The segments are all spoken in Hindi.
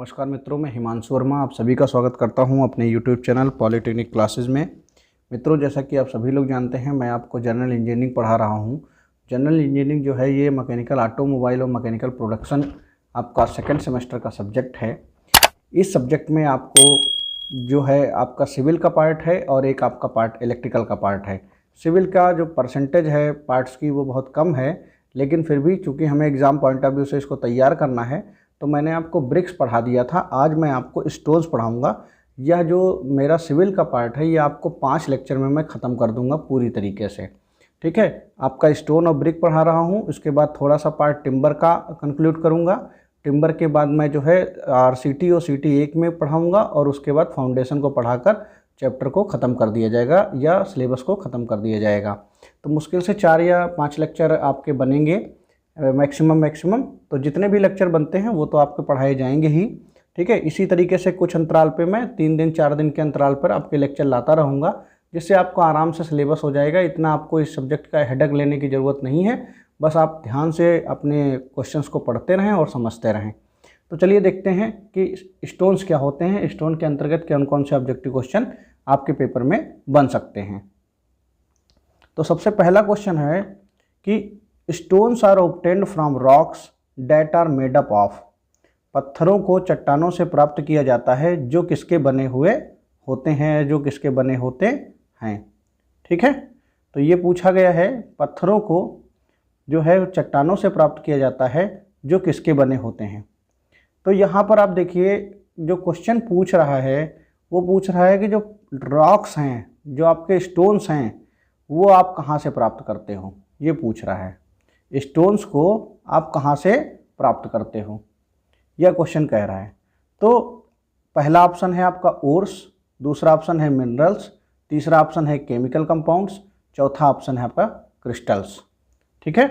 नमस्कार मित्रों, मैं हिमांशु वर्मा आप सभी का स्वागत करता हूं अपने YouTube चैनल पॉलिटेक्निक क्लासेस में। मित्रों, जैसा कि आप सभी लोग जानते हैं, मैं आपको जनरल इंजीनियरिंग पढ़ा रहा हूं। जनरल इंजीनियरिंग जो है ये मैकेनिकल ऑटोमोबाइल और मैकेनिकल प्रोडक्शन आपका सेकंड सेमेस्टर का सब्जेक्ट है। इस सब्जेक्ट में आपको जो है आपका सिविल का पार्ट है और एक आपका पार्ट इलेक्ट्रिकल का पार्ट है। सिविल का जो परसेंटेज है पार्ट्स की वो बहुत कम है, लेकिन फिर भी चूँकि हमें एग्ज़ाम पॉइंट ऑफ व्यू से इसको तैयार करना है तो मैंने आपको ब्रिक्स पढ़ा दिया था। आज मैं आपको स्टोन्स पढ़ाऊंगा। यह जो मेरा सिविल का पार्ट है ये आपको 5 लेक्चर में मैं ख़त्म कर दूंगा पूरी तरीके से। ठीक है, आपका स्टोन और ब्रिक पढ़ा रहा हूँ, उसके बाद थोड़ा सा पार्ट टिम्बर का कंक्लूड करूँगा। टिम्बर के बाद मैं जो है RCT और CT 1 में पढ़ाऊँगा और उसके बाद फाउंडेशन को पढ़ाकर चैप्टर को ख़त्म कर दिया जाएगा या सिलेबस को ख़त्म कर दिया जाएगा। तो मुश्किल से 4 या 5 लेक्चर आपके बनेंगे मैक्सिमम। तो जितने भी लेक्चर बनते हैं वो तो आपके पढ़ाए जाएंगे ही। ठीक है, इसी तरीके से कुछ अंतराल पे मैं 3 दिन 4 दिन के अंतराल पर आपके लेक्चर लाता रहूँगा, जिससे आपको आराम से सिलेबस हो जाएगा। इतना आपको इस सब्जेक्ट का हेडेक लेने की ज़रूरत नहीं है, बस आप ध्यान से अपने क्वेश्चंस को पढ़ते रहें और समझते रहें। तो चलिए देखते हैं कि स्टोन्स क्या होते हैं, स्टोन के अंतर्गत कौन कौन से ऑब्जेक्टिव क्वेश्चन आपके पेपर में बन सकते हैं। तो सबसे पहला क्वेश्चन है कि stones are obtained from rocks that are made up of. पत्थरों को चट्टानों से प्राप्त किया जाता है जो किसके बने हुए होते हैं, जो किसके बने होते हैं। ठीक है, तो ये पूछा गया है पत्थरों को जो है चट्टानों से प्राप्त किया जाता है जो किसके बने होते हैं। तो यहाँ पर आप देखिए जो क्वेश्चन पूछ रहा है वो पूछ रहा है कि जो रॉक्स हैं, जो आपके स्टोन्स हैं, वो आप कहाँ से प्राप्त करते हो, ये पूछ रहा है। स्टोन्स को आप कहाँ से प्राप्त करते हो, यह क्वेश्चन कह रहा है। तो पहला ऑप्शन है आपका ओर्स, दूसरा ऑप्शन है मिनरल्स, तीसरा ऑप्शन है केमिकल कंपाउंड्स, चौथा ऑप्शन है आपका क्रिस्टल्स। ठीक है,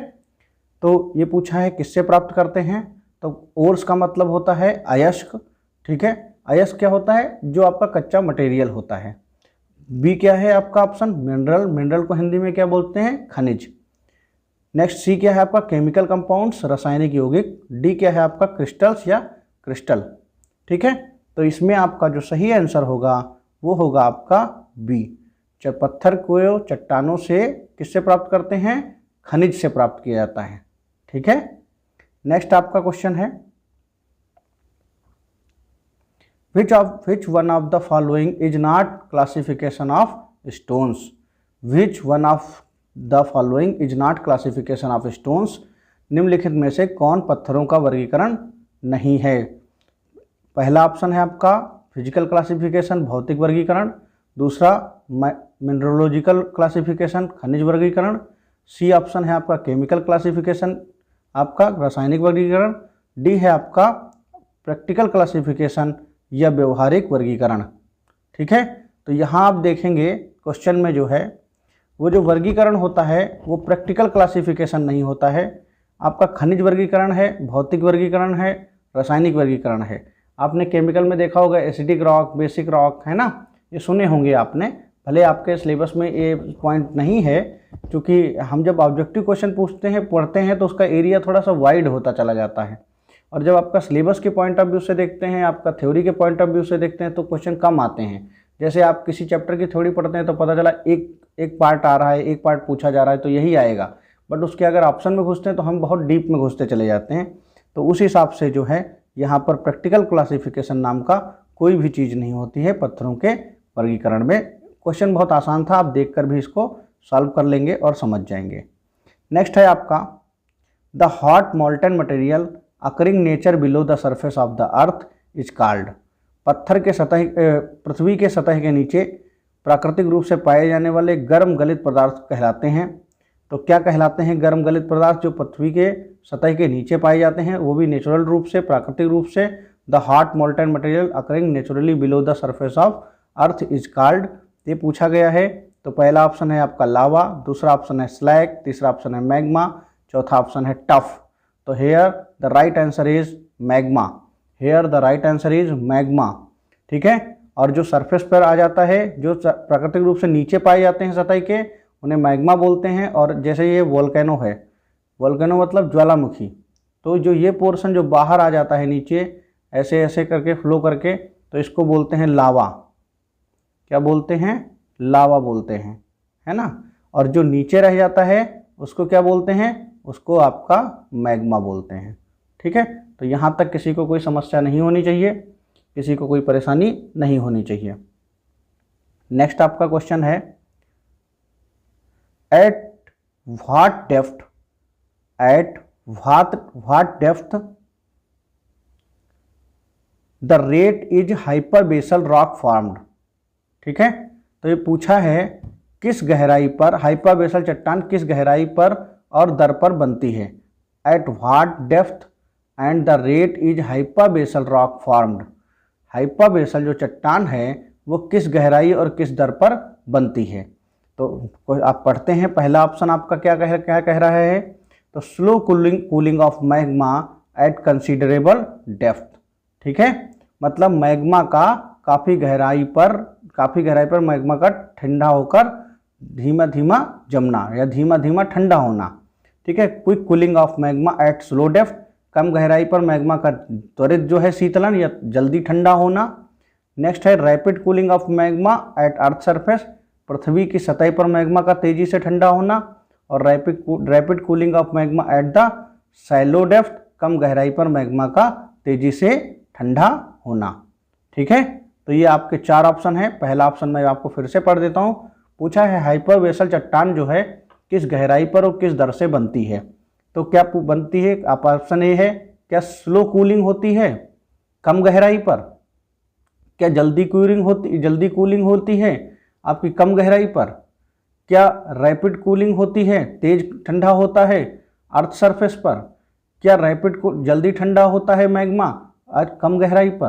तो ये पूछा है किससे प्राप्त करते हैं। तो ओर्स का मतलब होता है अयस्क। ठीक है, अयस्क क्या होता है, जो आपका कच्चा मटेरियल होता है। बी क्या है आपका ऑप्शन मिनरल, मिनरल को हिंदी में क्या बोलते हैं, खनिज। नेक्स्ट सी क्या है आपका केमिकल कंपाउंड्स, रासायनिक यौगिक। डी क्या है आपका क्रिस्टल्स या क्रिस्टल। ठीक है, तो इसमें आपका जो सही आंसर होगा वो होगा आपका बी। पत्थर को चट्टानों से किससे प्राप्त करते हैं, खनिज से प्राप्त किया जाता है। ठीक है, नेक्स्ट आपका क्वेश्चन है which one of the following is not classification of stones। which one of the following is not classification of stones. निम्नलिखित में से कौन पत्थरों का वर्गीकरण नहीं है। पहला ऑप्शन है आपका फिजिकल क्लासिफिकेशन, भौतिक वर्गीकरण। दूसरा मिनरोलॉजिकल क्लासिफिकेशन, खनिज वर्गीकरण। सी ऑप्शन है आपका केमिकल क्लासिफिकेशन, आपका रासायनिक वर्गीकरण। डी है आपका प्रैक्टिकल क्लासिफिकेशन या व्यवहारिक वर्गीकरण। ठीक है, तो यहाँ आप देखेंगे क्वेश्चन में जो है वो जो वर्गीकरण होता है वो प्रैक्टिकल क्लासिफिकेशन नहीं होता है, आपका खनिज वर्गीकरण है, भौतिक वर्गीकरण है, रासायनिक वर्गीकरण है। आपने केमिकल में देखा होगा एसिडिक रॉक, बेसिक रॉक, है ना, ये सुने होंगे आपने। भले आपके सिलेबस में ये पॉइंट नहीं है, क्योंकि हम जब ऑब्जेक्टिव क्वेश्चन पूछते हैं पढ़ते हैं तो उसका एरिया थोड़ा सा वाइड होता चला जाता है, और जब आपका सिलेबस के पॉइंट ऑफ व्यू से देखते हैं, आपका थ्योरी के पॉइंट ऑफ व्यू से देखते हैं तो क्वेश्चन कम आते हैं। जैसे आप किसी चैप्टर की थ्योरी पढ़ते हैं तो पता चला एक पार्ट आ रहा है, एक पार्ट पूछा जा रहा है तो यही आएगा, बट उसके अगर ऑप्शन में घुसते हैं तो हम बहुत डीप में घुसते चले जाते हैं। तो उस हिसाब से जो है यहाँ पर प्रैक्टिकल क्लासिफिकेशन नाम का कोई भी चीज़ नहीं होती है पत्थरों के वर्गीकरण में। क्वेश्चन बहुत आसान था, आप देख कर भी इसको सॉल्व कर लेंगे और समझ जाएंगे। नेक्स्ट है आपका the hot molten material occurring nature below the surface of the earth is called. पत्थर के सतह पृथ्वी के सतह के नीचे प्राकृतिक रूप से पाए जाने वाले गर्म गलित पदार्थ कहलाते हैं। तो क्या कहलाते हैं गर्म गलित पदार्थ जो पृथ्वी के सतह के नीचे पाए जाते हैं, वो भी नेचुरल रूप से, प्राकृतिक रूप से। The hot molten material occurring naturally below the surface of earth is called, ये पूछा गया है। तो पहला ऑप्शन है आपका लावा, दूसरा ऑप्शन है स्लैग, तीसरा ऑप्शन है मैग्मा, चौथा ऑप्शन है टफ। तो here the right answer is magma, hair the right answer is magma. ठीक है, और जो सरफेस पर आ जाता है, जो प्राकृतिक रूप से नीचे पाए जाते हैं सतह के, उन्हें मैग्मा बोलते हैं। और जैसे ये वोल्केनो है, वोल्केनो मतलब ज्वालामुखी, तो जो ये पोर्शन जो बाहर आ जाता है नीचे, ऐसे ऐसे करके फ्लो करके, तो इसको बोलते हैं लावा। क्या बोलते हैं? लावा बोलते हैं, है ना। और जो नीचे रह जाता है उसको क्या बोलते हैं? उसको आपका मैग्मा बोलते हैं। ठीक है, तो यहाँ तक किसी को कोई समस्या नहीं होनी चाहिए, किसी को कोई परेशानी नहीं होनी चाहिए। नेक्स्ट आपका क्वेश्चन है, at what depth, at what depth the rate is hypabyssal rock formed. ठीक है, तो ये पूछा है किस गहराई पर हाइपरबेसल चट्टान किस गहराई पर और दर पर बनती है। At what depth and the rate is hypabyssal rock formed. Hypabyssal जो चट्टान है वो किस गहराई और किस दर पर बनती है। तो आप पढ़ते हैं, पहला ऑप्शन आपका क्या कह रहा है? तो slow cooling of magma at considerable depth. ठीक है, मतलब मैग्मा का काफ़ी गहराई पर मैग्मा का ठंडा होकर धीमा धीमा जमना या धीमा धीमा ठंडा होना। ठीक है, quick cooling of magma at slow depth, कम गहराई पर मैग्मा का त्वरित जो है शीतलन या जल्दी ठंडा होना। नेक्स्ट है rapid cooling of magma at earth surface, पृथ्वी की सतह पर मैग्मा का तेजी से ठंडा होना। और rapid cooling of magma at the shallow depth, कम गहराई पर मैग्मा का तेजी से ठंडा होना। ठीक है, तो ये आपके 4 ऑप्शन हैं। पहला ऑप्शन मैं आपको फिर से पढ़ देता हूँ। पूछा है हाइपरबेसल चट्टान जो है किस गहराई पर और किस दर से बनती है। तो क्या बनती है? आप ऑप्शन ए है, क्या स्लो कूलिंग होती है कम गहराई पर? क्या जल्दी कूलिंग होती है आपकी कम गहराई पर? क्या रैपिड कूलिंग होती है, तेज ठंडा होता है अर्थ सरफेस पर? क्या जल्दी ठंडा होता है मैग्मा कम गहराई पर?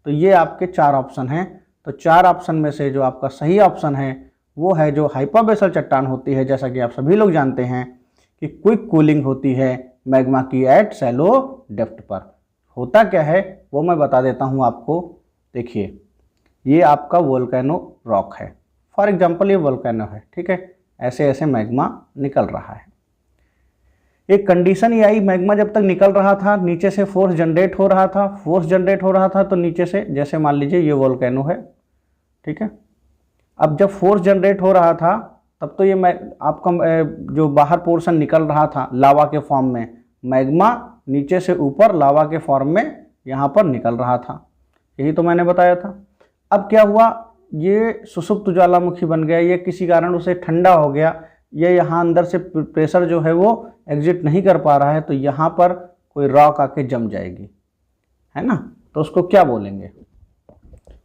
तो ये आपके 4 ऑप्शन हैं। तो 4 ऑप्शन में से जो आपका सही ऑप्शन है वो है जो हाइपरबेसल चट्टान होती है, जैसा कि आप सभी लोग जानते हैं कि क्विक कूलिंग होती है मैग्मा की एट शैलो डेप्थ पर। होता क्या है वो मैं बता देता हूँ आपको। देखिए, ये आपका वोल्केनो रॉक है, फॉर एग्जांपल ये वोल्केनो है। ठीक है, ऐसे ऐसे मैग्मा निकल रहा है। एक कंडीशन ये आई, मैग्मा जब तक निकल रहा था नीचे से फोर्स जनरेट हो रहा था, तो नीचे से, जैसे मान लीजिए ये वोल्केनो है। ठीक है, अब जब फोर्स जनरेट हो रहा था तब तो ये आपका जो बाहर पोर्शन निकल रहा था लावा के फॉर्म में, मैग्मा नीचे से ऊपर लावा के फॉर्म में यहाँ पर निकल रहा था। यही तो मैंने बताया था। अब क्या हुआ, ये सुषुप्त ज्वालामुखी बन गया, ये किसी कारण उसे ठंडा हो गया, ये यहाँ अंदर से प्रेशर जो है वो एग्जिट नहीं कर पा रहा है, तो यहाँ पर कोई रॉक आके जम जाएगी, है ना। तो उसको क्या बोलेंगे?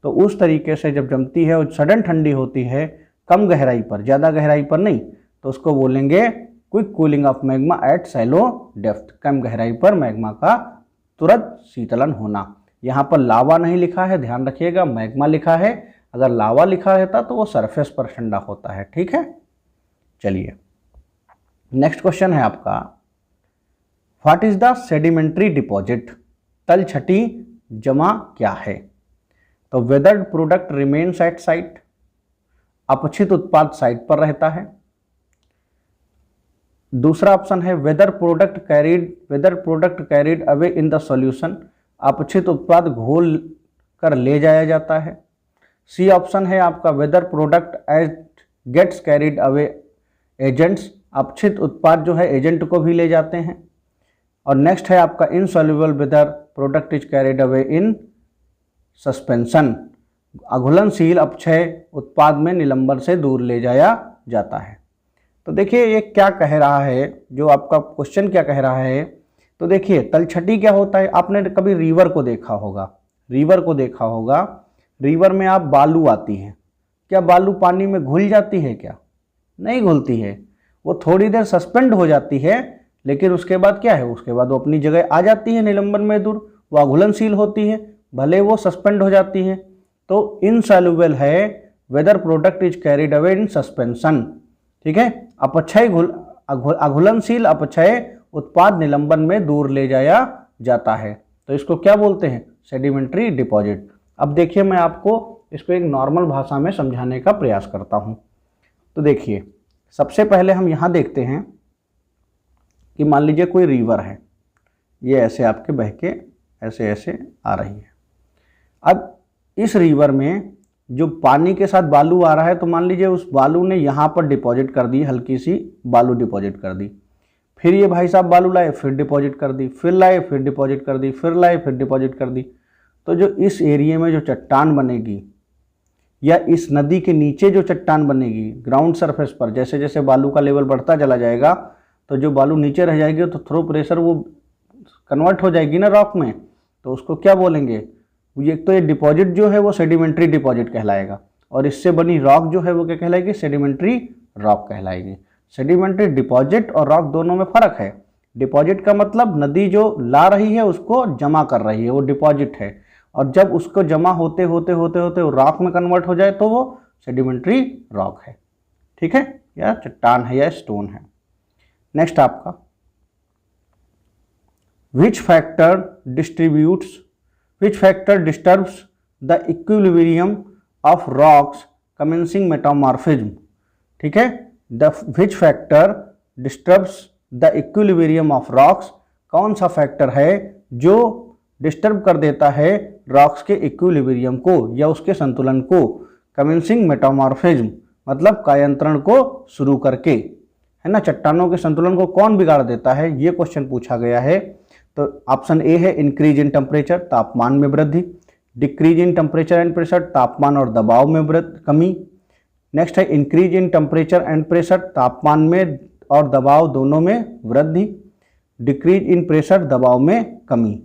तो उस तरीके से जब जमती है और सडन ठंडी होती है कम गहराई पर, ज़्यादा गहराई पर नहीं, तो उसको बोलेंगे quick cooling of magma at shallow depth, कम गहराई पर मैग्मा का तुरंत शीतलन होना। यहाँ पर लावा नहीं लिखा है, ध्यान रखिएगा, मैग्मा लिखा है। अगर लावा लिखा रहता तो वो सरफेस पर ठंडा होता है। ठीक है, चलिए नेक्स्ट क्वेश्चन है आपका, what is the sedimentary deposit? तलछटी जमा क्या है? तो weathered product remains at site, अपक्षित उत्पाद साइट पर रहता है। दूसरा ऑप्शन है weather product carried away in the solution, अपक्षित उत्पाद घोल कर ले जाया जाता है। सी ऑप्शन है आपका weather product as gets carried away agents, अपक्षित उत्पाद जो है एजेंट को भी ले जाते हैं। और नेक्स्ट है आपका insoluble weather product is carried away in suspension, अघुलनशील अपक्षय उत्पाद में निलंबन से दूर ले जाया जाता है। तो देखिए ये क्या कह रहा है, जो आपका क्वेश्चन क्या कह रहा है। तो देखिए तलछटी क्या होता है, आपने कभी रिवर को देखा होगा, रिवर में आप बालू आती है, क्या बालू पानी में घुल जाती है? क्या नहीं घुलती है, वो थोड़ी देर सस्पेंड हो जाती है, लेकिन उसके बाद क्या है, उसके बाद वो अपनी जगह आ जाती है निलंबन में दूर, वो अघुलनशील होती है, भले वो सस्पेंड हो जाती है। तो इनसॉल्युबल है weather product is carried away in suspension. ठीक है, अपक्षय अघुलनशील अपक्षय उत्पाद निलंबन में दूर ले जाया जाता है, तो इसको क्या बोलते हैं? Sedimentary deposit. अब देखिए मैं आपको इसको एक नॉर्मल भाषा में समझाने का प्रयास करता हूँ। तो देखिए सबसे पहले हम यहाँ देखते हैं कि मान लीजिए कोई रिवर है, ये ऐसे आपके बह के ऐसे ऐसे आ रही है। अब इस रिवर में जो पानी के साथ बालू आ रहा है, तो मान लीजिए उस बालू ने यहाँ पर डिपॉजिट कर दी, हल्की सी बालू डिपॉजिट कर दी, फिर ये भाई साहब बालू लाए, फिर डिपॉजिट कर दी, फिर लाए, फिर डिपॉजिट कर दी, फिर लाए, फिर डिपॉजिट कर दी। तो जो इस एरिया में जो चट्टान बनेगी या इस नदी के नीचे जो चट्टान बनेगी ग्राउंड सरफेस पर, जैसे जैसे बालू का लेवल बढ़ता चला जाएगा तो जो बालू नीचे रह जाएगी तो थ्रो प्रेशर वो कन्वर्ट हो जाएगी ना रॉक में, तो उसको क्या बोलेंगे, एक तो ये डिपॉजिट जो है वो सेडिमेंट्री डिपॉजिट कहलाएगा, और इससे बनी रॉक जो है वो क्या कहलाएगी, सेडिमेंट्री रॉक कहलाएगी। सेडिमेंट्री डिपॉजिट और रॉक दोनों में फर्क है। डिपॉजिट का मतलब नदी जो ला रही है उसको जमा कर रही है, वो डिपॉजिट है, और जब उसको जमा होते होते होते होते वो रॉक में कन्वर्ट हो जाए तो वो सेडिमेंट्री रॉक है। ठीक है, या चट्टान है या स्टोन है। नेक्स्ट आपका, which factor disturbs the equilibrium of rocks commencing metamorphism. ठीक है, which factor disturbs the equilibrium of rocks, कौन सा फैक्टर है जो डिस्टर्ब कर देता है रॉक्स के इक्विलिब्रियम को या उसके संतुलन को, कमेंसिंग मेटामॉर्फिज्म मतलब कायांतरण को शुरू करके, है ना। चट्टानों के संतुलन को कौन बिगाड़ देता है, ये क्वेश्चन पूछा गया है। तो ऑप्शन ए है इंक्रीज इन टेम्परेचर, तापमान में वृद्धि, decrease in temperature and pressure, तापमान और दबाव में कमी। नेक्स्ट है increase in temperature and pressure, तापमान में और दबाव दोनों में वृद्धि, डिक्रीज इन प्रेशर, दबाव में कमी।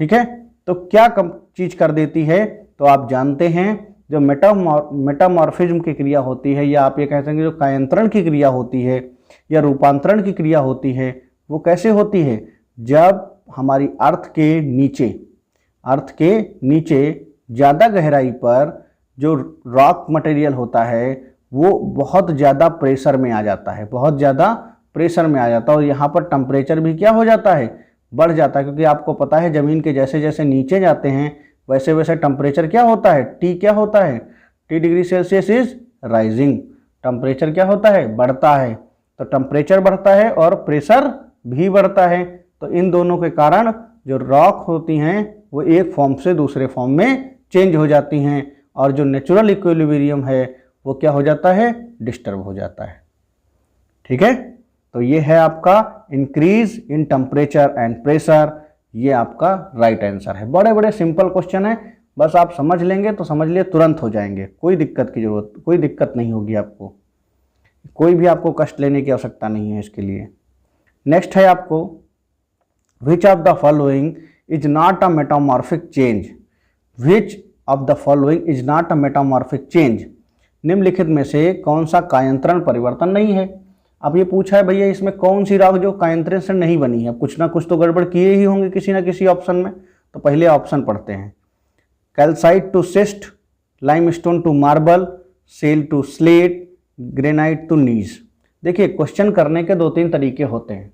ठीक है, तो क्या चीज कर देती है, तो आप जानते हैं जो मेटामॉर्फिज्म की क्रिया होती है, या आप ये कह सकते हैं जो कायांतरण की क्रिया होती है या रूपांतरण की क्रिया होती है, वो कैसे होती है, जब हमारी अर्थ के नीचे ज़्यादा गहराई पर जो रॉक मटेरियल होता है वो बहुत ज़्यादा प्रेशर में आ जाता है, बहुत ज़्यादा प्रेशर में आ जाता है, और यहाँ पर टेम्परेचर भी क्या हो जाता है, बढ़ जाता है, क्योंकि आपको पता है ज़मीन के जैसे जैसे नीचे जाते हैं वैसे वैसे टेम्परेचर क्या होता है, टी क्या होता है, T degree Celsius is rising, temperature क्या होता है, बढ़ता है। तो टेम्परेचर बढ़ता है और प्रेशर भी बढ़ता है, तो इन दोनों के कारण जो रॉक होती हैं वो एक फॉर्म से दूसरे फॉर्म में चेंज हो जाती हैं, और जो नेचुरल इक्विलिब्रियम है वो क्या हो जाता है, डिस्टर्ब हो जाता है। ठीक है, तो ये है आपका increase in temperature and pressure, ये आपका राइट आंसर है। बड़े बड़े सिंपल क्वेश्चन है, बस आप समझ लेंगे तो समझ लिए तुरंत हो जाएंगे, कोई दिक्कत नहीं होगी आपको, कोई भी आपको कष्ट लेने की आवश्यकता नहीं है इसके लिए। नेक्स्ट है आपको, विच of the following is not a metamorphic change, which of the following is not a metamorphic change, निम्नलिखित में से कौन सा कायांतरण परिवर्तन नहीं है। अब ये पूछा है भैया इसमें कौन सी रॉक जो कायांतरण से नहीं बनी है, कुछ ना कुछ तो गड़बड़ किए ही होंगे किसी ना किसी ऑप्शन में, तो पहले ऑप्शन पढ़ते हैं। Calcite to schist, limestone to marble, shale to slate, granite to gneiss. देखिए क्वेश्चन करने के 2-3 तरीके होते हैं।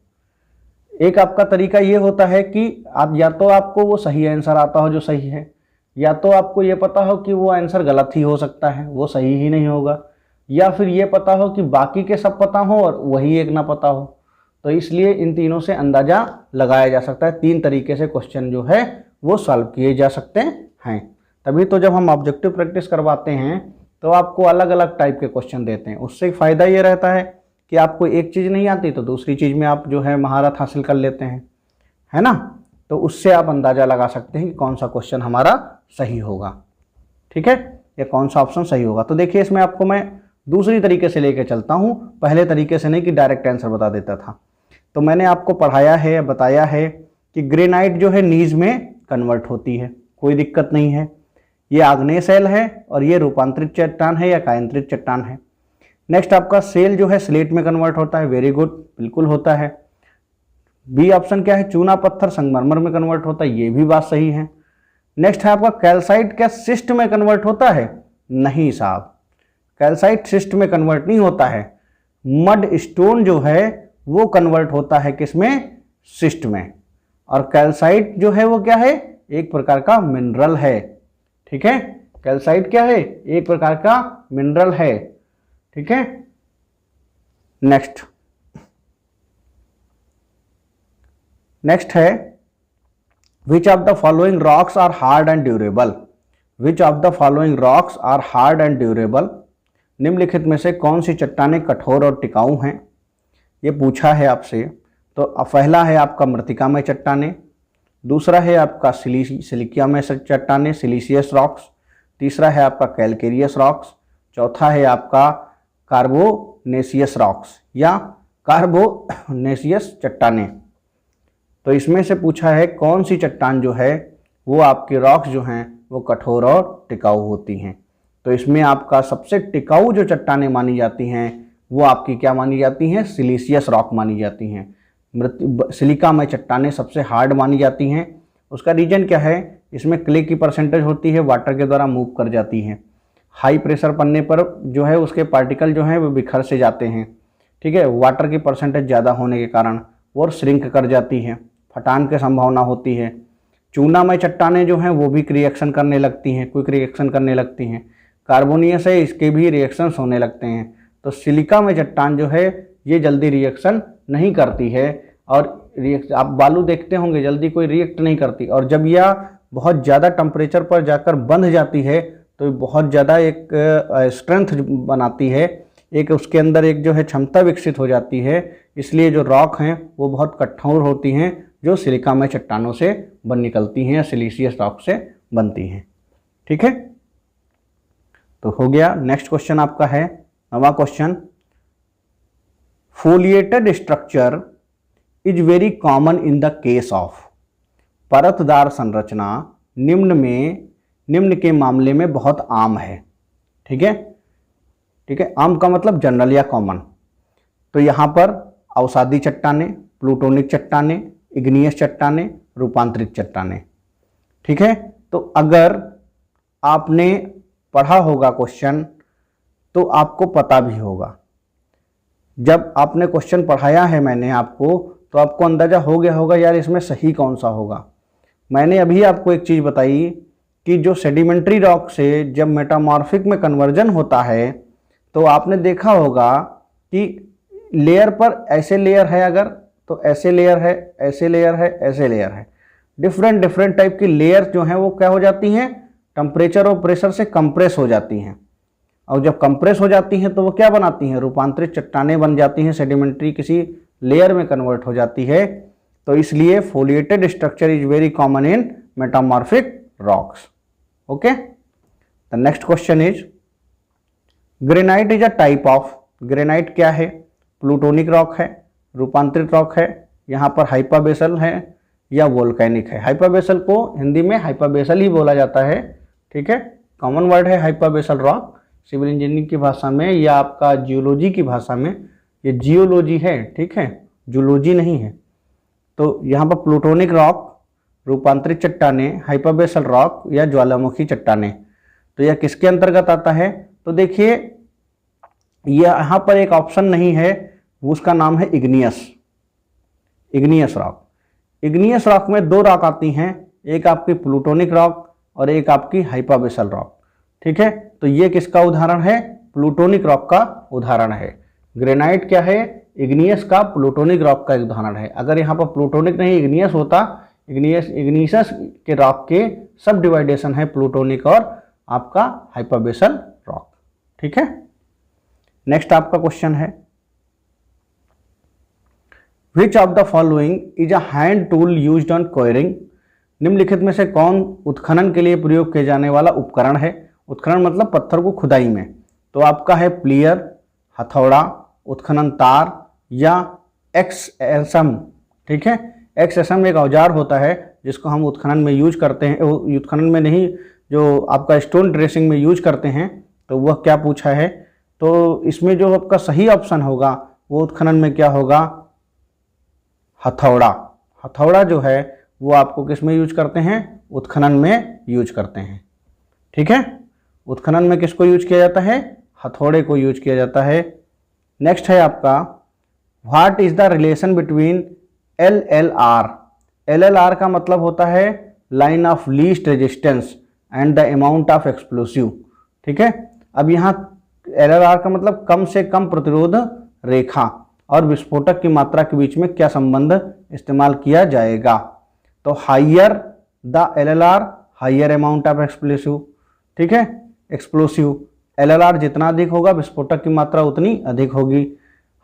एक आपका तरीका ये होता है कि आप या तो आपको वो सही आंसर आता हो जो सही है, या तो आपको ये पता हो कि वो आंसर गलत ही हो सकता है, वो सही ही नहीं होगा, या फिर ये पता हो कि बाकी के सब पता हो और वही एक ना पता हो। तो इसलिए इन तीनों से अंदाजा लगाया जा सकता है, 3 तरीके से क्वेश्चन जो है वो सॉल्व किए जा सकते हैं। तभी तो जब हम ऑब्जेक्टिव प्रैक्टिस करवाते हैं तो आपको अलग अलग टाइप के क्वेश्चन देते हैं, उससे फ़ायदा ये रहता है कि आपको एक चीज़ नहीं आती तो दूसरी चीज़ में आप जो है महारत हासिल कर लेते हैं, है ना। तो उससे आप अंदाज़ा लगा सकते हैं कि कौन सा क्वेश्चन हमारा सही होगा, ठीक है, या कौन सा ऑप्शन सही होगा। तो देखिए इसमें आपको मैं दूसरी तरीके से लेके चलता हूँ, पहले तरीके से नहीं कि डायरेक्ट आंसर बता देता था। तो मैंने आपको पढ़ाया है, बताया है कि ग्रेनाइट जो है नीज में कन्वर्ट होती है, कोई दिक्कत नहीं है। ये आग्नेय शैल है और ये रूपांतरित चट्टान है या कायांतरित चट्टान है। नेक्स्ट आपका सेल जो है स्लेट में कन्वर्ट होता है, वेरी गुड, बिल्कुल होता है। बी ऑप्शन क्या है, चूना पत्थर संगमरमर में कन्वर्ट होता है, ये भी बात सही है। नेक्स्ट है आपका कैल्साइट क्या सिस्ट में कन्वर्ट होता है, नहीं साहब, कैल्साइट सिस्ट में कन्वर्ट नहीं होता है। मड स्टोन जो है वो कन्वर्ट होता है किसमें, सिस्ट में। और कैल्साइट जो है वो क्या है, एक प्रकार का मिनरल है, ठीक है। कैल्साइट क्या है, एक प्रकार का मिनरल है, ठीक है। नेक्स्ट है which of the following rocks are hard and durable, which of the following rocks are hard and durable, निम्नलिखित में से कौन सी चट्टानें कठोर और टिकाऊ हैं, ये पूछा है आपसे। तो पहला है आपका मृत्तिकामय चट्टानें, दूसरा है आपका सिलिकियामय चट्टानें सिलिशियस रॉक्स, तीसरा है आपका कैलकेरियस रॉक्स, चौथा है आपका कार्बोनेशियस रॉक्स या कार्बोनेशियस चट्टानें। तो इसमें से पूछा है कौन सी चट्टान जो है वो आपके रॉक्स जो हैं वो कठोर और टिकाऊ होती हैं। तो इसमें आपका सबसे टिकाऊ जो चट्टानें मानी जाती हैं वो आपकी क्या मानी जाती हैं, सिलिशियस रॉक मानी जाती हैं। सिलिका में चट्टानें सबसे हार्ड मानी जाती हैं। उसका रीजन क्या है, इसमें क्ले की परसेंटेज होती है, वाटर के द्वारा मूव कर जाती हैं। हाई प्रेशर पड़ने पर जो है उसके पार्टिकल जो हैं वो बिखर से जाते हैं, ठीक है, वाटर की परसेंटेज ज़्यादा होने के कारण और श्रिंक कर जाती है, फटान की संभावना होती है। चूनामय चट्टानें जो हैं वो भी रिएक्शन करने लगती हैं, क्विक रिएक्शन करने लगती हैं। कार्बोनियस है, इसके भी रिएक्शंस होने लगते हैं। तो सिलिका में चट्टान जो है ये जल्दी रिएक्शन नहीं करती है और आप बालू देखते होंगे जल्दी कोई रिएक्ट नहीं करती, और जब यह बहुत ज़्यादा टेम्परेचर पर जाकर बंध जाती है तो ये बहुत ज़्यादा एक स्ट्रेंथ बनाती है, एक उसके अंदर एक जो है क्षमता विकसित हो जाती है। इसलिए जो रॉक हैं वो बहुत कठोर होती हैं, जो सिलिका में चट्टानों से बन निकलती हैं या सिलिशियस रॉक से बनती हैं। ठीक है, तो हो गया। नेक्स्ट क्वेश्चन आपका है 9वां question, foliated structure is very common in the case of, परतदार संरचना निम्न के मामले में बहुत आम है। ठीक है, ठीक है, आम का मतलब जनरल या कॉमन। तो यहाँ पर अवसादी चट्टानें, प्लूटोनिक चट्टानें, इग्नियस चट्टानें, रूपांतरित चट्टानें। ठीक है, तो अगर आपने पढ़ा होगा क्वेश्चन तो आपको पता भी होगा। जब आपने क्वेश्चन पढ़ाया है मैंने आपको तो आपको अंदाजा हो गया होगा यार इसमें सही कौन सा होगा। मैंने अभी आपको एक चीज़ बताई कि जो सेडिमेंट्री रॉक से जब मेटामॉर्फिक में कन्वर्जन होता है तो आपने देखा होगा कि लेयर पर ऐसे लेयर है, अगर तो ऐसे लेयर है, ऐसे लेयर है, ऐसे लेयर है, डिफरेंट टाइप की लेयर जो हैं वो क्या हो जाती हैं, टेम्परेचर और प्रेशर से कंप्रेस हो जाती हैं। और जब कंप्रेस हो जाती हैं तो वो क्या बनाती हैं, रूपांतरित चट्टानें बन जाती हैं, सेडिमेंट्री किसी लेयर में कन्वर्ट हो जाती है। तो इसलिए foliated structure is very common in metamorphic rocks. Okay, the next question is granite is a type of, granite क्या है, प्लूटोनिक रॉक है, रूपांतरित रॉक है, यहाँ पर हाइपाबेसल है या वोल्केनिक है। हाइपाबेसल को हिंदी में हाइपाबेसल ही बोला जाता है। ठीक है, कॉमन वर्ड है हाइपाबेसल रॉक। सिविल इंजीनियरिंग की भाषा में या आपका जियोलॉजी की भाषा में ये जियोलॉजी है, ठीक है, जूलॉजी नहीं है। तो यहाँ पर प्लूटोनिक रॉक, रूपांतरित चट्टानें, हाइपाबेसल रॉक या ज्वालामुखी चट्टानें, तो यह किसके अंतर्गत आता है। तो देखिए यहाँ पर एक ऑप्शन नहीं है, उसका नाम है igneous, igneous rock. Igneous rock में दो रॉक आती हैं, एक आपकी प्लूटोनिक रॉक और एक आपकी हाइपाबेसल रॉक। ठीक है, तो ये किसका उदाहरण है, प्लूटोनिक रॉक का उदाहरण है। ग्रेनाइट क्या है, इग्नियस का प्लूटोनिक रॉक का उदाहरण है। अगर यहाँ पर प्लूटोनिक नहीं इग्नियस होता, इग्नियस के रॉक के सब डिवाइडेशन है प्लूटोनिक और आपका हाइपाबेसल रॉक। ठीक है, नेक्स्ट आपका क्वेश्चन है which of the following is a hand tool used on quarrying, निम्नलिखित में से कौन उत्खनन के लिए प्रयोग किए जाने वाला उपकरण है। उत्खनन मतलब पत्थर को खुदाई में। तो आपका है प्लियर, हथौड़ा, उत्खनन तार या एक्सएसएम। ठीक है, एक्सएसएम एक औजार होता है जिसको हम उत्खनन में यूज करते हैं, उत्खनन में नहीं, जो आपका स्टोन ड्रेसिंग में यूज करते हैं। तो वह क्या पूछा है, तो इसमें जो आपका सही ऑप्शन होगा वो उत्खनन में क्या होगा, हथौड़ा। हथौड़ा जो है वो आपको किस में यूज करते हैं, उत्खनन में यूज करते हैं। ठीक है, उत्खनन में किसको यूज किया जाता है, हथौड़े को यूज किया जाता है। नेक्स्ट है आपका what is the relation between LLR। LLR का मतलब होता है line of least resistance and the amount of explosive. ठीक है, अब यहाँ LLR का मतलब कम से कम प्रतिरोध रेखा और विस्फोटक की मात्रा के बीच में क्या संबंध इस्तेमाल किया जाएगा। तो higher the LLR higher amount of explosive, ठीक है, एक्सप्लोसिव। LLR जितना अधिक होगा विस्फोटक की मात्रा उतनी अधिक होगी।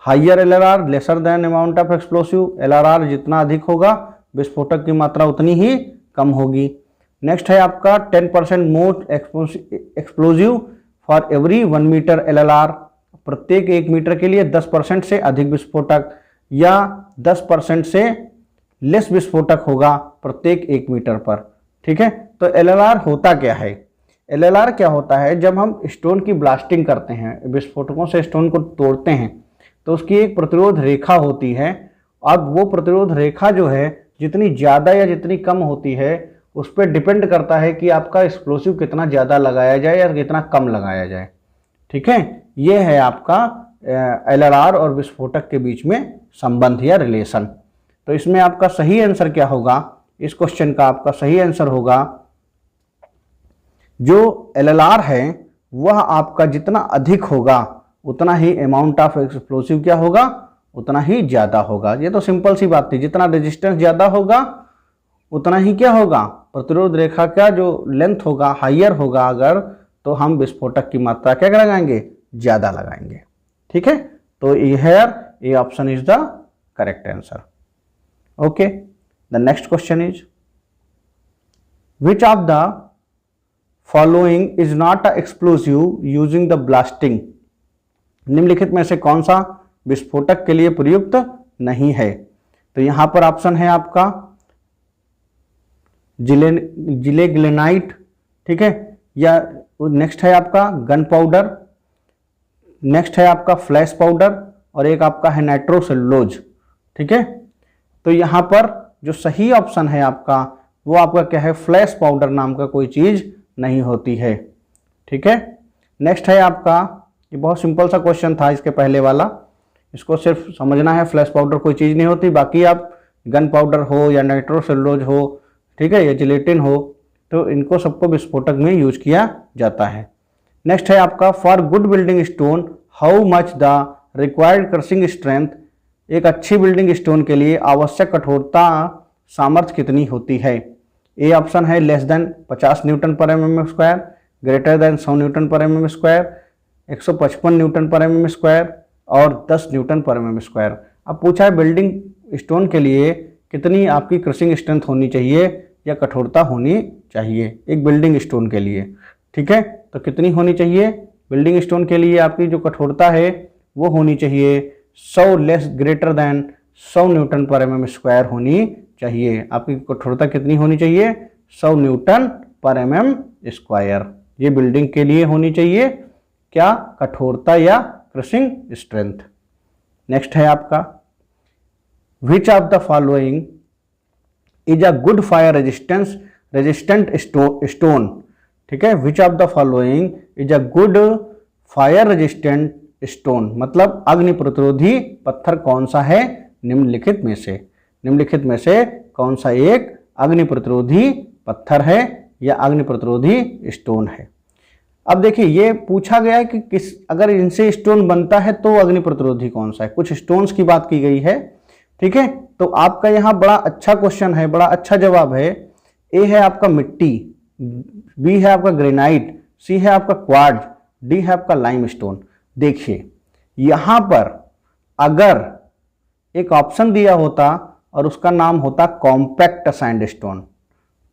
Higher LLR lesser than amount of explosive, LRR जितना अधिक होगा विस्फोटक की मात्रा उतनी ही कम होगी। नेक्स्ट है आपका 10% more explosive for every 1 metre LLR, प्रत्येक 1 मीटर के लिए 10% से अधिक विस्फोटक या 10% से लेस विस्फोटक होगा प्रत्येक 1 मीटर पर, ठीक है। तो LLR होता क्या है? LLR क्या होता है? जब हम स्टोन की ब्लास्टिंग करते हैं, विस्फोटकों से स्टोन को तोड़ते हैं, तो उसकी एक प्रतिरोध रेखा होती है। अब वो प्रतिरोध रेखा जो है जितनी ज़्यादा या जितनी कम होती है उस पर डिपेंड करता है कि आपका एक्सप्लोसिव कितना ज़्यादा लगाया जाए या कितना कम लगाया जाए, ठीक है। ये है आपका LLR और विस्फोटक के बीच में संबंध या रिलेशन। तो इसमें आपका सही आंसर क्या होगा? इस क्वेश्चन का आपका सही आंसर होगा जो LLR है वह आपका जितना अधिक होगा उतना ही अमाउंट ऑफ एक्सप्लोसिव क्या होगा? उतना ही ज़्यादा होगा। ये तो सिंपल सी बात थी, जितना रेजिस्टेंस ज़्यादा होगा उतना ही क्या होगा? प्रतिरोध रेखा का जो लेंथ होगा हायर होगा अगर, तो हम विस्फोटक की मात्रा क्या लगाएंगे? ज़्यादा लगाएंगे, ठीक है। तो ये option is the correct answer. Okay, the next question is which of the following is not a explosive using the blasting, निम्नलिखित में से कौन सा विस्फोटक के लिए प्रयुक्त नहीं है? तो यहां पर ऑप्शन है आपका जिलेग्लिनाइट, ठीक है, या नेक्स्ट है आपका गन पाउडर, नेक्स्ट है आपका फ्लैश पाउडर और एक आपका है नाइट्रोसेलुलोज, ठीक है। तो यहां पर जो सही ऑप्शन है आपका वो आपका क्या है? फ्लैश पाउडर नाम का कोई चीज नहीं होती है, ठीक है। नेक्स्ट है आपका, ये बहुत सिंपल सा क्वेश्चन था इसके पहले वाला, इसको सिर्फ समझना है। फ्लैश पाउडर कोई चीज़ नहीं होती, बाकी आप गन पाउडर हो या नाइट्रोसेलुलोज हो, ठीक है, या जिलेटिन हो, तो इनको सबको विस्फोटक में यूज किया जाता है। नेक्स्ट है आपका for good building stone how much the required crushing strength, एक अच्छी बिल्डिंग स्टोन के लिए आवश्यक कठोरता सामर्थ्य कितनी होती है? ए ऑप्शन है लेस देन 50 न्यूटन पर mm square, greater than 100 Newton पर mm स्क्वायर, 155 न्यूटन पर mm स्क्वायर और 10 न्यूटन पर mm स्क्वायर। अब पूछा है बिल्डिंग स्टोन के लिए कितनी आपकी क्रशिंग स्ट्रेंथ होनी चाहिए या कठोरता होनी चाहिए एक बिल्डिंग स्टोन के लिए, ठीक है। तो कितनी होनी चाहिए? बिल्डिंग स्टोन के लिए आपकी जो कठोरता है वो होनी चाहिए 100 लेस ग्रेटर देन 100 न्यूटन पर mm स्क्वायर होनी चाहिए। आपकी कठोरता कितनी होनी चाहिए? 100 न्यूटन पर mm स्क्वायर। ये बिल्डिंग के लिए होनी चाहिए क्या? कठोरता या क्रशिंग स्ट्रेंथ। नेक्स्ट है आपका विच of the following is a good fire resistant stone, ठीक है। Which of the following is a good fire resistant stone, मतलब अग्नि प्रतिरोधी पत्थर कौन सा है निम्नलिखित में से कौन सा एक अग्नि प्रतिरोधी पत्थर है या अग्नि प्रतिरोधी स्टोन है? अब देखिए ये पूछा गया है कि अगर इनसे स्टोन बनता है तो अग्नि प्रतिरोधी कौन सा है, कुछ स्टोन्स की बात की गई है, ठीक है। तो आपका यहाँ बड़ा अच्छा क्वेश्चन है, बड़ा अच्छा जवाब है। ए है आपका मिट्टी, बी है आपका ग्रेनाइट, सी है आपका क्वार्ट्ज, डी है आपका लाइमस्टोन। देखिए यहां पर अगर एक ऑप्शन दिया होता और उसका नाम होता कॉम्पैक्ट सैंडस्टोन,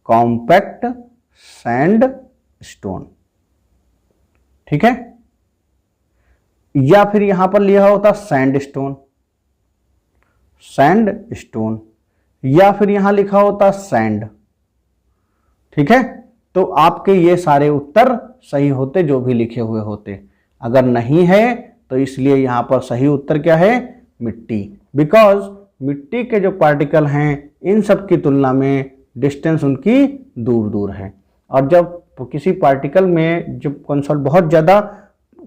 कॉम्पैक्ट सैंडस्टोन, ठीक है, या फिर यहां पर लिया होता सैंडस्टोन, या फिर यहां लिखा होता सैंड, ठीक है। तो आपके ये सारे उत्तर सही होते जो भी लिखे हुए होते। अगर नहीं है तो इसलिए यहां पर सही उत्तर क्या है? मिट्टी, बिकॉज मिट्टी के जो पार्टिकल हैं इन सब की तुलना में डिस्टेंस उनकी दूर दूर है। और जब किसी पार्टिकल में जब कंसोल बहुत ज़्यादा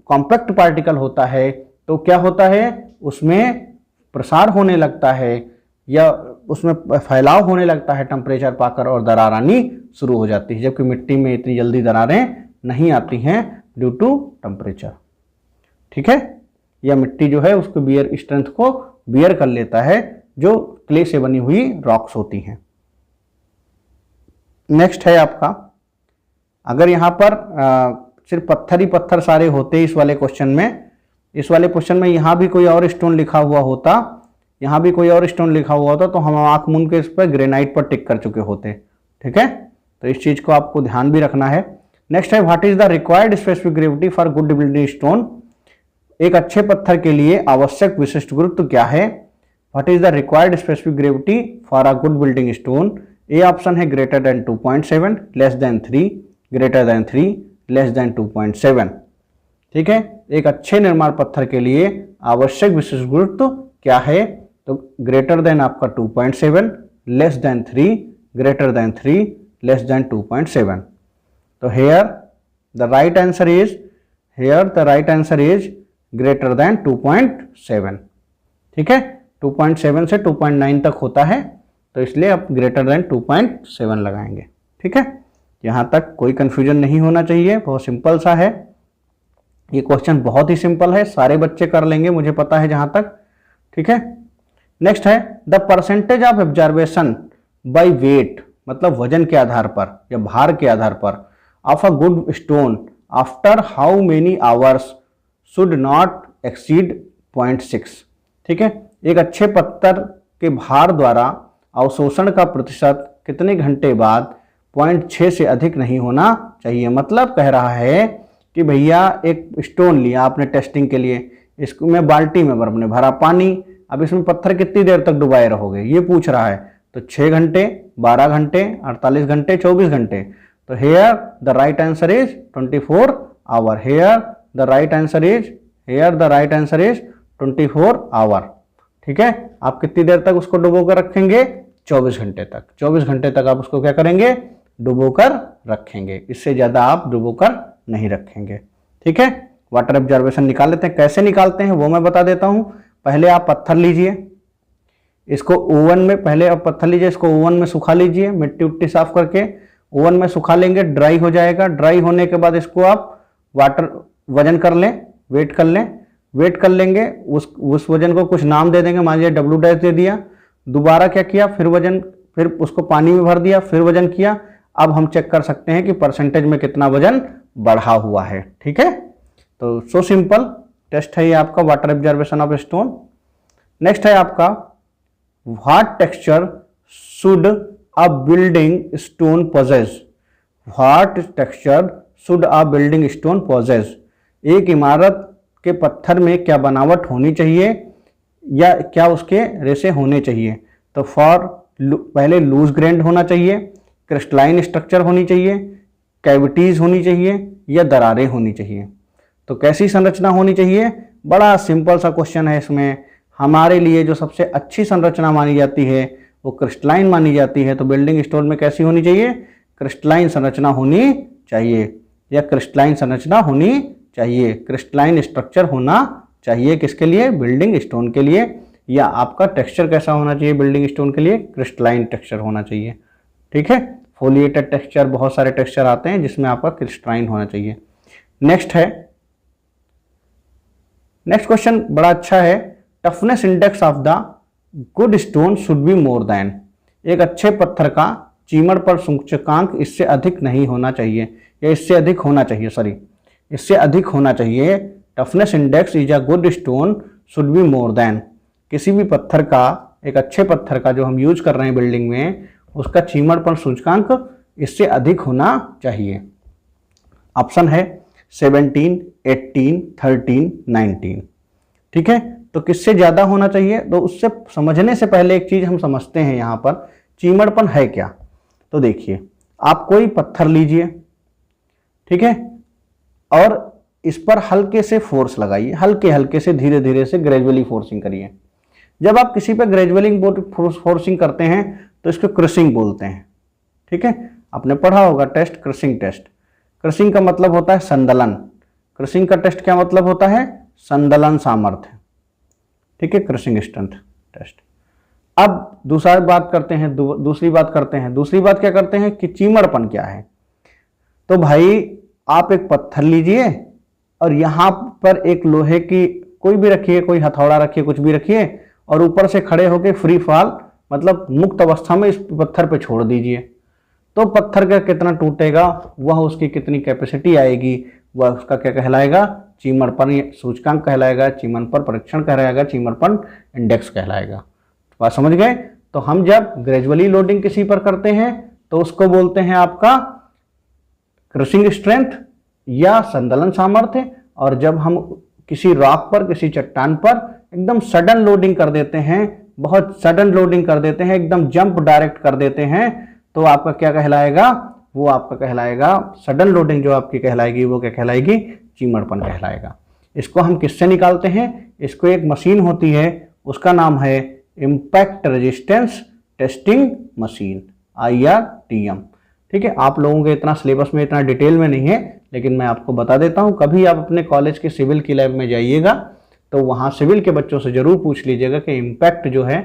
कॉम्पैक्ट पार्टिकल होता है तो क्या होता है? उसमें प्रसार होने लगता है या उसमें फैलाव होने लगता है टेम्परेचर पाकर और दरार आनी शुरू हो जाती है, जबकि मिट्टी में इतनी जल्दी दरारें नहीं आती हैं ड्यू टू टेम्परेचर, ठीक है। या मिट्टी जो है उसको बियर स्ट्रेंथ को बियर कर लेता है जो क्ले से बनी हुई रॉक्स होती हैं। नेक्स्ट है आपका, अगर यहाँ पर सिर्फ पत्थर ही पत्थर सारे होते इस वाले क्वेश्चन में यहाँ भी कोई और स्टोन लिखा हुआ होता, यहाँ भी कोई और स्टोन लिखा हुआ होता तो हम आंख मूंद के इस पर ग्रेनाइट पर टिक कर चुके होते। ठीक है, तो इस चीज को आपको ध्यान भी रखना है। नेक्स्ट है, what is the required specific gravity for good building stone. एक अच्छे पत्थर के लिए आवश्यक विशिष्ट गुरुत्व क्या है। What is the required specific gravity for a good building stone. A option है greater than 2.7, less than 3, greater than 3, less than 2.7। ठीक है, एक अच्छे निर्माण पत्थर के लिए आवश्यक विशिष्ट गुरुत्व क्या है, तो ग्रेटर देन आपका 2.7, less than 3, greater than 3, less than 2.7। तो here the right answer is greater than 2.7। ठीक है, 2.7 से 2.9 तक होता है, तो इसलिए आप ग्रेटर देन 2.7 लगाएंगे। ठीक है, यहाँ तक कोई कंफ्यूजन नहीं होना चाहिए, बहुत सिंपल सा है ये क्वेश्चन, बहुत ही सिंपल है, सारे बच्चे कर लेंगे मुझे पता है जहाँ तक। ठीक है, नेक्स्ट है, the percentage of observation by weight, मतलब वजन के आधार पर या भार के आधार पर, of a good stone after how many hours should not exceed 0.6। ठीक है, एक अच्छे पत्थर के भार द्वारा अवशोषण का प्रतिशत कितने घंटे बाद 0.6 से अधिक नहीं होना चाहिए। मतलब कह रहा है कि भैया एक स्टोन लिया आपने टेस्टिंग के लिए, इसको में बाल्टी में आपने भरा पानी, अब इसमें पत्थर कितनी देर तक डुबाए रहोगे ये पूछ रहा है, तो 6 घंटे, 12 घंटे, 48 घंटे, 24 घंटे। तो here the right answer is 24 hour. Here the right answer is 24 hour. ठीक है, आप कितनी देर तक उसको डुबो कर रखेंगे, 24 घंटे तक। 24 घंटे तक आप उसको क्या करेंगे, डुबो कर रखेंगे, इससे ज्यादा आप डुबो कर नहीं रखेंगे। ठीक है, वाटर ऑब्जर्वेशन निकाल लेते हैं, कैसे निकालते हैं वो मैं बता देता हूं। पहले आप पत्थर लीजिए, इसको ओवन में, पहले आप पत्थर लीजिए, इसको ओवन में सुखा लीजिए, मिट्टी उट्टी साफ करके ओवन में सुखा लेंगे, ड्राई हो जाएगा। ड्राई होने के बाद इसको आप वाटर वजन कर लें, वेट कर लेंगे, उस वजन को कुछ नाम दे देंगे, मान लीजिए W' दे दिया। दोबारा क्या किया, फिर उसको पानी में भर दिया, फिर वजन किया। अब हम चेक कर सकते हैं कि परसेंटेज में कितना वजन बढ़ा हुआ है। ठीक है, तो सो सिंपल टेस्ट है ये आपका, water observation of stone. Next है आपका, what texture should a building stone possess. What texture should a building stone possess. एक इमारत के पत्थर में क्या बनावट होनी चाहिए या क्या उसके रेशे होने चाहिए। तो पहले लूज ग्रेन्ड होना चाहिए, क्रिस्टलाइन स्ट्रक्चर होनी चाहिए, कैविटीज होनी चाहिए या दरारें होनी चाहिए। तो कैसी संरचना होनी चाहिए, बड़ा सिंपल सा क्वेश्चन है। इसमें हमारे लिए जो सबसे अच्छी संरचना मानी जाती है वो क्रिस्टलाइन मानी जाती है। तो बिल्डिंग स्टोन में कैसी होनी चाहिए, क्रिस्टलाइन संरचना होनी चाहिए या क्रिस्टलाइन संरचना होनी चाहिए, क्रिस्टलाइन स्ट्रक्चर होना चाहिए। किसके लिए, बिल्डिंग स्टोन के लिए। या आपका टेक्सचर कैसा होना चाहिए बिल्डिंग स्टोन के लिए, क्रिस्टलाइन टेक्सचर होना चाहिए। ठीक है, फोलिएटेड टेक्सचर, बहुत सारे टेक्सचर आते हैं जिसमें आपका क्रिस्टलाइन होना चाहिए। नेक्स्ट क्वेश्चन बड़ा अच्छा है, toughness index of the good stone should be more than. एक अच्छे पत्थर का चीमड़पन सूचकांक इससे अधिक नहीं होना चाहिए, या इससे अधिक होना चाहिए, इससे अधिक होना चाहिए। Toughness index is a good stone should be more than. किसी भी पत्थर का, एक अच्छे पत्थर का जो हम यूज कर रहे हैं बिल्डिंग में, उसका चीमड़पन सूचकांक इससे अधिक होना चाहिए। ऑप्शन है 17, 18, 13, 19। ठीक है, तो किससे ज्यादा होना चाहिए, तो उससे समझने से पहले एक चीज हम समझते हैं यहाँ पर, चीमड़पन है क्या। तो देखिए, आप कोई पत्थर लीजिए, ठीक है, और इस पर हल्के से फोर्स लगाइए, हल्के से, धीरे धीरे से ग्रेजुअली फोर्सिंग करिए। जब आप किसी पर ग्रेजुअली फोर्सिंग करते हैं तो इसको क्रशिंग बोलते हैं। ठीक है, आपने पढ़ा होगा टेस्ट, क्रशिंग टेस्ट। क्रशिंग का मतलब होता है संदलन। क्रशिंग का टेस्ट क्या मतलब होता है, संदलन सामर्थ्य। ठीक है, क्रशिंग स्ट्रेंथ टेस्ट। अब दूसरी बात करते हैं, दूसरी बात क्या करते हैं कि चीमड़पन क्या है। तो भाई आप एक पत्थर लीजिए और यहां पर एक लोहे की कोई भी रखिए, कोई हथौड़ा रखिए, कुछ भी रखिए, और ऊपर से खड़े होकर फ्री फॉल, मतलब मुक्त अवस्था में इस पत्थर पे छोड़ दीजिए। तो पत्थर का कितना टूटेगा, वह उसकी कितनी कैपेसिटी आएगी, वह उसका क्या कहलाएगा, चीमरपन सूचकांक कहलाएगा, चीमरपन परीक्षण कहलाएगा, चीमरपन इंडेक्स कहलाएगा। बात समझ गए। तो हम जब ग्रेजुअली लोडिंग किसी पर करते हैं तो उसको बोलते हैं आपका क्रशिंग स्ट्रेंथ या संदलन सामर्थ्य, और जब हम किसी रॉक पर, किसी चट्टान पर एकदम सडन लोडिंग कर देते हैं, बहुत सडन लोडिंग कर देते हैं, एकदम जंप डायरेक्ट कर देते हैं, तो आपका क्या कहलाएगा, वो आपका कहलाएगा सडन लोडिंग जो आपकी कहलाएगी वो क्या कहलाएगी, चीमरपन कहलाएगा। इसको हम किससे निकालते हैं, इसको एक मशीन होती है उसका नाम है impact resistance testing machine, IRTM। ठीक है, आप लोगों के इतना सिलेबस में इतना डिटेल में नहीं है, लेकिन मैं आपको बता देता हूं। कभी आप अपने कॉलेज के सिविल की लैब में जाइएगा तो वहां सिविल के बच्चों से जरूर पूछ लीजिएगा कि इम्पैक्ट जो है,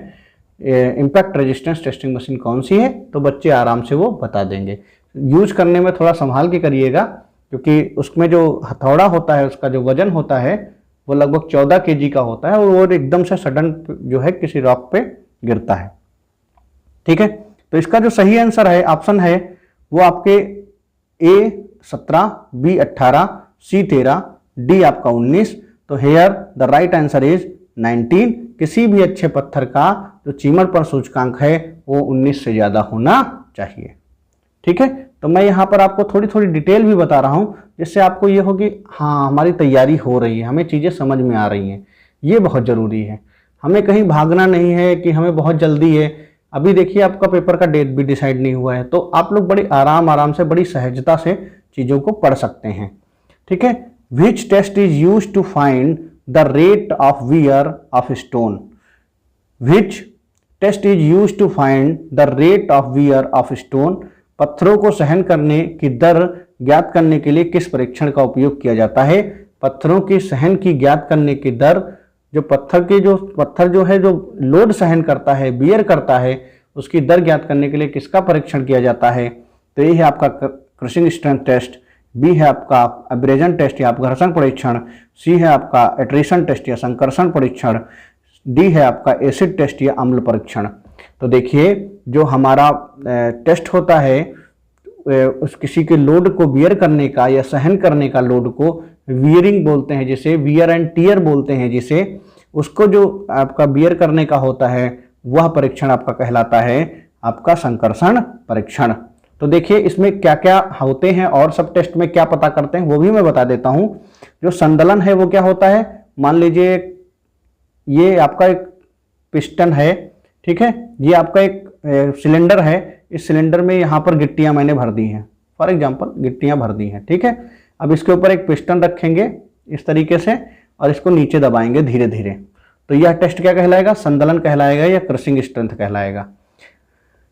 इम्पैक्ट रेजिस्टेंस टेस्टिंग मशीन कौन सी है, तो बच्चे आराम से वो बता देंगे। यूज करने में थोड़ा संभाल के करिएगा, क्योंकि उसमें जो हथौड़ा होता है उसका जो वजन होता है वो लगभग 14 kg का होता है, और वो एकदम से सडन जो है किसी रॉक पे गिरता है। ठीक है, तो इसका जो सही आंसर है, ऑप्शन है, वो आपके A17, B18, C13, D आपका 19। तो here the right answer is 19। किसी भी अच्छे पत्थर का जो चीमरपन सूचकांक है वो 19 से ज्यादा होना चाहिए। ठीक है, तो मैं यहाँ पर आपको थोड़ी थोड़ी डिटेल भी बता रहा हूँ, जिससे आपको ये हो कि हाँ हमारी तैयारी हो रही है, हमें चीज़ें समझ में आ रही हैं। ये बहुत ज़रूरी है, हमें कहीं भागना नहीं है कि हमें बहुत जल्दी है। अभी देखिए आपका पेपर का डेट भी डिसाइड नहीं हुआ है, तो आप लोग बड़ी आराम से, बड़ी सहजता से चीज़ों को पढ़ सकते हैं। ठीक है, which test is use to find the rate of wear of stone, which test is use to find the rate of wear of stone. पत्थरों को सहन करने की दर ज्ञात करने के लिए किस परीक्षण का उपयोग किया जाता है। पत्थरों की सहन की ज्ञात करने की दर, जो पत्थर जो है जो लोड सहन करता है, बियर करता है, उसकी दर ज्ञात करने के लिए किसका परीक्षण किया जाता है। तो ये है आपका क्रशिंग स्ट्रेंथ टेस्ट, बी है आपका एब्रेजन टेस्ट या घर्षण परीक्षण, सी है आपका एट्रिशन टेस्ट या संकर्षण परीक्षण, डी है आपका एसिड टेस्ट या अम्ल परीक्षण। तो देखिए जो हमारा टेस्ट होता है उस किसी के लोड को बियर करने का या सहन करने का लोड को वियरिंग बोलते हैं, जिसे वियर एंड टियर बोलते हैं, जिसे उसको जो आपका बियर करने का होता है वह परीक्षण आपका कहलाता है आपका संकर्षण परीक्षण। तो देखिए इसमें क्या क्या होते हैं और सब टेस्ट में क्या पता करते हैं वो भी मैं बता देता हूं। जो संदलन है वो क्या होता है, मान लीजिए ये आपका एक पिस्टन है, ठीक है, ये आपका एक सिलेंडर है, इस सिलेंडर में यहाँ पर गिट्टियां मैंने भर दी हैं, फॉर एग्जांपल गिट्टियां भर दी हैं, ठीक है। अब इसके ऊपर एक पिस्टन रखेंगे इस तरीके से और इसको नीचे दबाएंगे धीरे धीरे, तो यह टेस्ट क्या कहलाएगा, संदलन कहलाएगा या क्रशिंग स्ट्रेंथ कहलाएगा।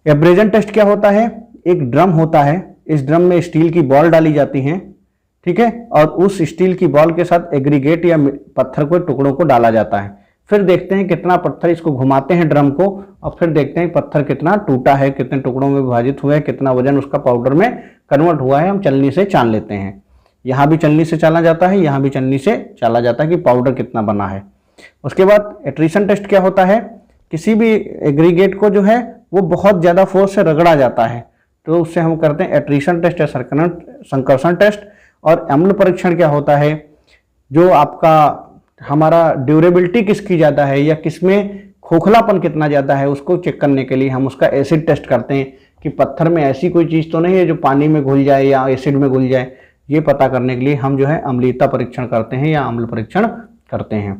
एब्रेजन टेस्ट क्या होता है, एक ड्रम होता है, इस ड्रम में स्टील की बॉल डाली जाती हैं, ठीक है, और उस स्टील की बॉल के साथ एग्रीगेट या पत्थर को टुकड़ों को डाला जाता है। फिर देखते हैं कितना पत्थर, इसको घुमाते हैं ड्रम को और फिर देखते हैं पत्थर कितना टूटा है, कितने टुकड़ों में विभाजित हुआ है, कितना वजन उसका पाउडर में कन्वर्ट हुआ है। हम चलनी से चाल लेते हैं, यहाँ भी चलनी से चाला जाता है, यहाँ भी चलनी से चाला जाता है कि पाउडर कितना बना है। उसके बाद एट्रिशन टेस्ट क्या होता है, किसी भी एग्रीगेट को जो है वो बहुत ज़्यादा फोर्स से रगड़ा जाता है, तो उससे हम करते हैं एट्रिशन टेस्ट या संकर्षण टेस्ट। और अम्ल परीक्षण क्या होता है, जो आपका हमारा ड्यूरेबिलिटी किसकी ज़्यादा है या किसमें खोखलापन कितना ज़्यादा है उसको चेक करने के लिए हम उसका एसिड टेस्ट करते हैं कि पत्थर में ऐसी कोई चीज़ तो नहीं है जो पानी में घुल जाए या एसिड में घुल जाए। ये पता करने के लिए हम जो है अम्लीयता परीक्षण करते हैं या अम्ल परीक्षण करते हैं।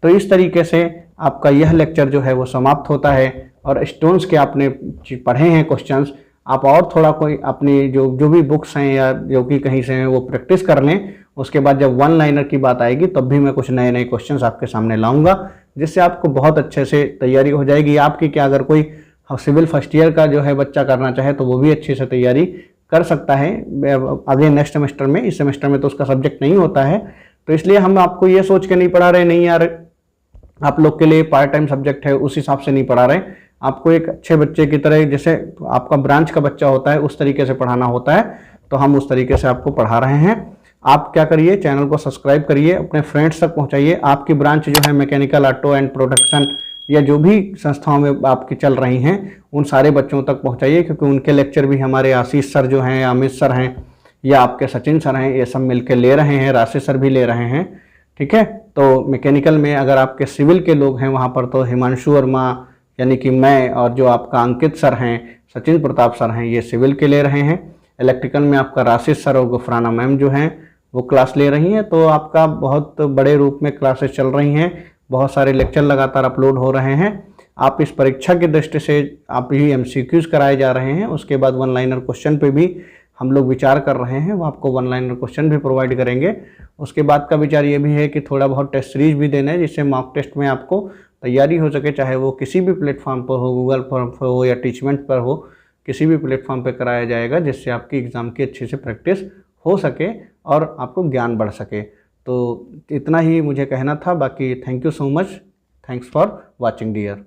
तो इस तरीके से आपका यह लेक्चर जो है वो समाप्त होता है। और स्टोन्स के आपने पढ़े हैं क्वेश्चंस, आप और थोड़ा कोई अपनी जो भी बुक्स हैं या जो कि कहीं से हैं वो प्रैक्टिस कर लें। उसके बाद जब वन लाइनर की बात आएगी तब भी मैं कुछ नए नए क्वेश्चंस आपके सामने लाऊंगा, जिससे आपको बहुत अच्छे से तैयारी हो जाएगी आपकी। क्या अगर कोई सिविल फर्स्ट ईयर का जो है बच्चा करना चाहे तो वो भी अच्छे से तैयारी कर सकता है अगले नेक्स्ट सेमेस्टर में। इस सेमेस्टर में तो उसका सब्जेक्ट नहीं होता है, तो इसलिए हम आपको ये सोच के नहीं पढ़ा रहे नहीं यार आप लोग के लिए पार्ट टाइम सब्जेक्ट है उस हिसाब से नहीं पढ़ा रहे। आपको एक अच्छे बच्चे की तरह, जैसे आपका ब्रांच का बच्चा होता है उस तरीके से पढ़ाना होता है, तो हम उस तरीके से आपको पढ़ा रहे हैं। आप क्या करिए, चैनल को सब्सक्राइब करिए, अपने फ्रेंड्स तक पहुंचाइए। आपकी ब्रांच जो है मैकेनिकल ऑटो एंड प्रोडक्शन या जो भी संस्थाओं में आपकी चल रही हैं उन सारे बच्चों तक पहुंचाइए, क्योंकि उनके लेक्चर भी हमारे आशीष सर जो हैं, अमित सर हैं या आपके सचिन सर हैं, ये सब मिलकर ले रहे हैं, राशि सर भी ले रहे हैं। ठीक है, तो मैकेनिकल में अगर आपके सिविल के लोग हैं वहाँ पर तो हिमांशु वर्मा यानी कि मैं, और जो आपका अंकित सर हैं, सचिन प्रताप सर हैं, ये सिविल के ले रहे हैं। इलेक्ट्रिकल में आपका राशिद सर और गुफराना मैम जो हैं वो क्लास ले रही हैं। तो आपका बहुत बड़े रूप में क्लासेस चल रही हैं, बहुत सारे लेक्चर लगातार अपलोड हो रहे हैं। आप इस परीक्षा की दृष्टि से आप ही MCQs कराए जा रहे हैं, उसके बाद वन लाइनर क्वेश्चन पे भी हम लोग विचार कर रहे हैं, वो आपको वन लाइनर क्वेश्चन भी प्रोवाइड करेंगे। उसके बाद का विचार ये भी है कि थोड़ा बहुत टेस्ट सीरीज भी देना है, जिससे मॉक टेस्ट में आपको तैयारी हो सके, चाहे वो किसी भी प्लेटफॉर्म पर हो, गूगल पर हो या टीचमेंट पर हो, किसी भी प्लेटफॉर्म पर कराया जाएगा, जिससे आपकी एग्ज़ाम की अच्छे से प्रैक्टिस हो सके और आपको ज्ञान बढ़ सके। तो इतना ही मुझे कहना था, बाकी thank you so much, thanks for watching dear.